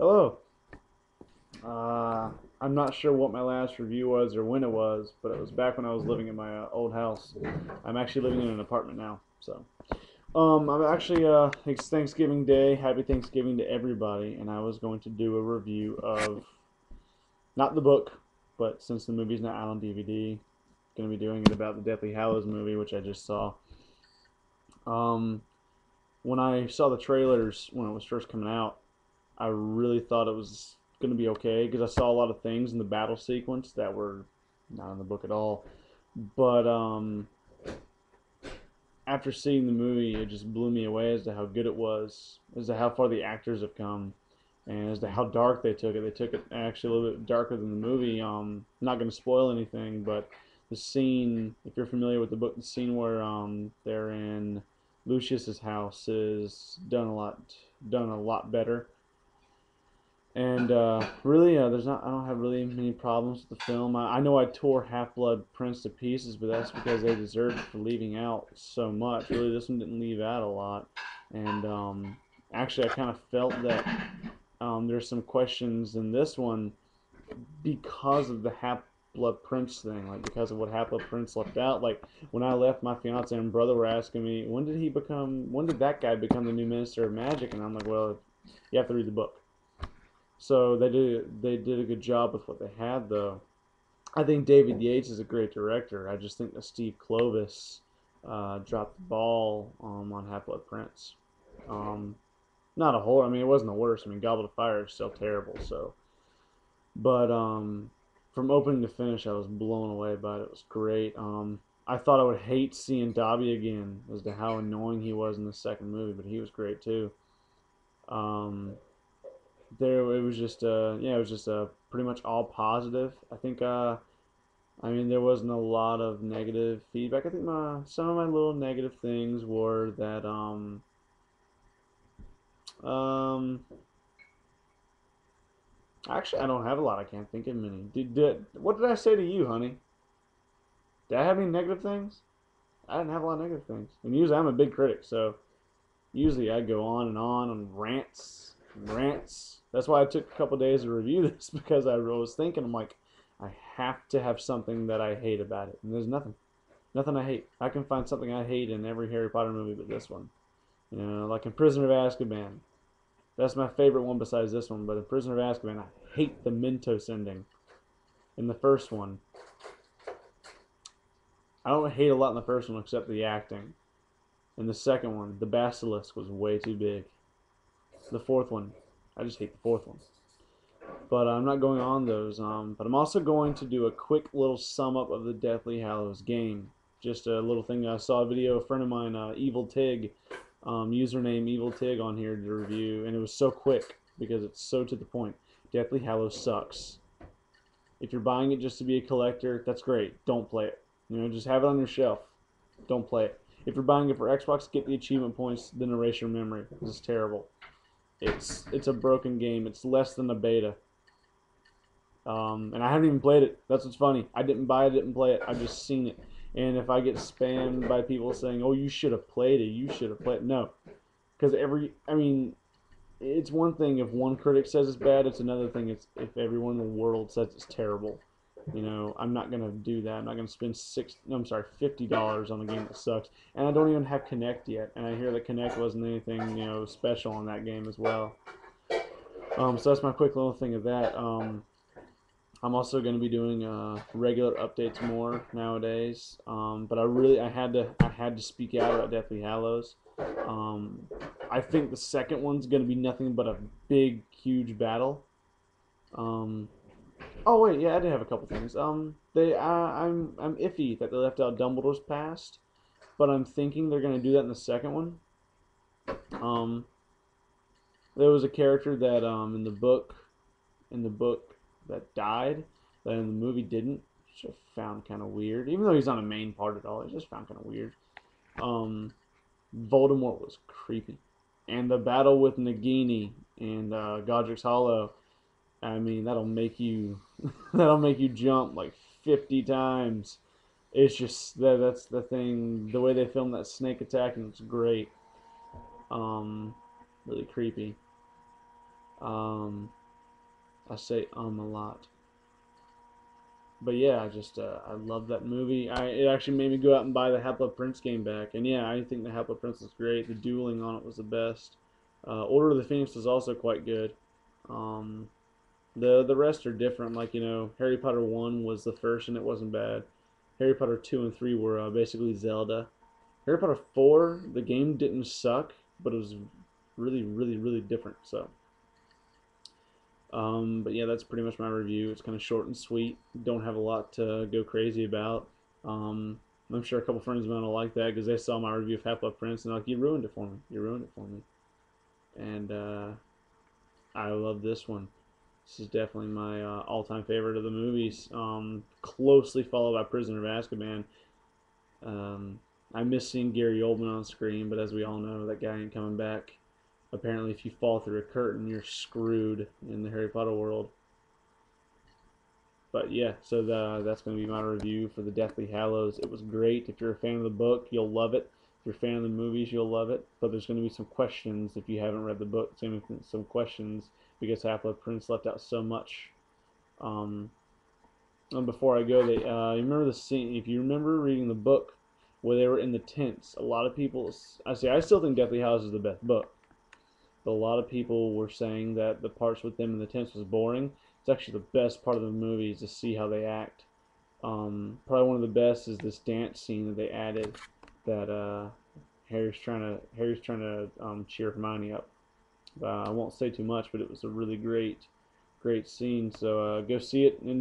Hello. I'm not sure what my last review was or when it was, but it was back when I was living in my old house. I'm actually living in an apartment now, so. I'm actually, it's Thanksgiving Day. Happy Thanksgiving to everybody, and I was going to do a review of, not the book, but since the movie's not out on DVD, going to be doing it about the Deathly Hallows movie, which I just saw. Um, when I saw the trailers when it was first coming out, I really thought it was going to be okay because I saw a lot of things in the battle sequence that were not in the book at all. But after seeing the movie, it just blew me away as to how good it was, as to how far the actors have come, and as to how dark they took it. They took it actually a little bit darker than the movie. Not going to spoil anything, but the scene, if you're familiar with the book, the scene where they're in Lucius's house is done a lot better. And really, there's not. I don't have really many problems with the film. I know I tore Half Blood Prince to pieces, but that's because they deserved it for leaving out so much. Really, this one didn't leave out a lot. And actually, I kind of felt that there's some questions in this one because of the Half Blood Prince thing, like because of what Half Blood Prince left out. Like when I left, my fiance and brother were asking me, when did that guy become the new Minister of Magic? And I'm like, well, you have to read the book. So they did a good job with what they had, though. I think David Yates is a great director. I just think that Steve Kloves dropped the ball on Half Blood Prince. Um, Not a whole. I mean, it wasn't the worst. I mean, Goblet of Fire is still terrible. So, but from opening to finish, I was blown away by it. It was great. I thought I would hate seeing Dobby again as to how annoying he was in the second movie, but he was great too. Um, there it was just yeah, it was just pretty much all positive. I think I mean there wasn't a lot of negative feedback. I think my some of my little negative things were that um actually I don't have a lot. I can't think of many. What did I say to you, honey? Did I have any negative things? I didn't have a lot of negative things. And usually I'm a big critic, so usually I go on rants and rants. That's why I took a couple days to review this because I was thinking, I'm like, I have to have something that I hate about it. And there's nothing I hate. I can find something I hate in every Harry Potter movie but this one. You know, like in Prisoner of Azkaban. That's my favorite one besides this one. But in Prisoner of Azkaban, I hate the Mentos ending. In the first one, I don't hate a lot in the first one except the acting. In the second one, the basilisk was way too big. The fourth one, I just hate the fourth one. But I'm not going on those. But I'm also going to do a quick little sum up of the Deathly Hallows game. Just a little thing. I saw a video, a friend of mine, Evil Tig, username Evil Tig, on here to review, and it was so quick because it's so to the point. Deathly Hallows sucks. If you're buying it just to be a collector, that's great. Don't play it. You know, just have it on your shelf. Don't play it. If you're buying it for Xbox, get the achievement points, then erase your memory. This is terrible. It's a broken game. It's less than a beta. And I haven't even played it. That's what's funny. I didn't buy it, didn't play it. I've just seen it. And if I get spammed by people saying, "Oh, you should have played it. You should have played it," no, because I mean, it's one thing if one critic says it's bad. It's another thing if everyone in the world says it's terrible. You know, I'm not gonna do that. I'm not gonna spend $50 on a game that sucks. And I don't even have Connect yet. And I hear that Connect wasn't anything, special on that game as well. So that's my quick little thing of that. I'm also going to be doing regular updates more nowadays. But I had to speak out about Deathly Hallows. Um, I think the second one's going to be nothing but a big, huge battle. Um, oh wait, yeah, I did have a couple things. I'm iffy that they left out Dumbledore's past, but I'm thinking they're going to do that in the second one. Um, there was a character that in the book that died, that in the movie didn't, which I found kind of weird. Even though he's not a main part at all, I just found kind of weird. Um, Voldemort was creepy, and the battle with Nagini and Godric's Hollow. I mean, that'll make you that'll make you jump like 50 times. It's just that's the thing. The way they filmed that snake attack, and it's great. Um, Really creepy. Um, I say a lot. But yeah, I love that movie. It actually made me go out and buy the Half-Blood Prince game back. And yeah, I think the Half-Blood Prince was great. The dueling on it was the best. Order of the Phoenix was also quite good. Um, the rest are different. Like, Harry Potter 1 was the first and it wasn't bad. Harry Potter 2 and 3 were basically Zelda. Harry Potter 4, the game didn't suck, but it was really, really, really different. But yeah, that's pretty much my review. It's kind of short and sweet. Don't have a lot to go crazy about. Um, I'm sure a couple friends of mine will like that because they saw my review of Half-Blood Prince and they're like, "You ruined it for me. You ruined it for me." And I love this one. This is definitely my all-time favorite of the movies. Closely followed by Prisoner of Azkaban. Um, I miss seeing Gary Oldman on screen, but as we all know, that guy ain't coming back. Apparently, if you fall through a curtain, you're screwed in the Harry Potter world. But yeah, so that's going to be my review for the Deathly Hallows. It was great. If you're a fan of the book, you'll love it. If you're a fan of the movies, you'll love it. But there's going to be some questions if you haven't read the book. Some questions because Half-Blood Prince left out so much. Um, and before I go, you remember the scene? If you remember reading the book where they were in the tents, a lot of people. I still think Deathly Hallows is the best book. But a lot of people were saying that the parts with them in the tents was boring. It's actually the best part of the movie is to see how they act. Probably one of the best is this dance scene that they added that Harry's trying to cheer Hermione up. I won't say too much, but it was a really great scene. So go see it and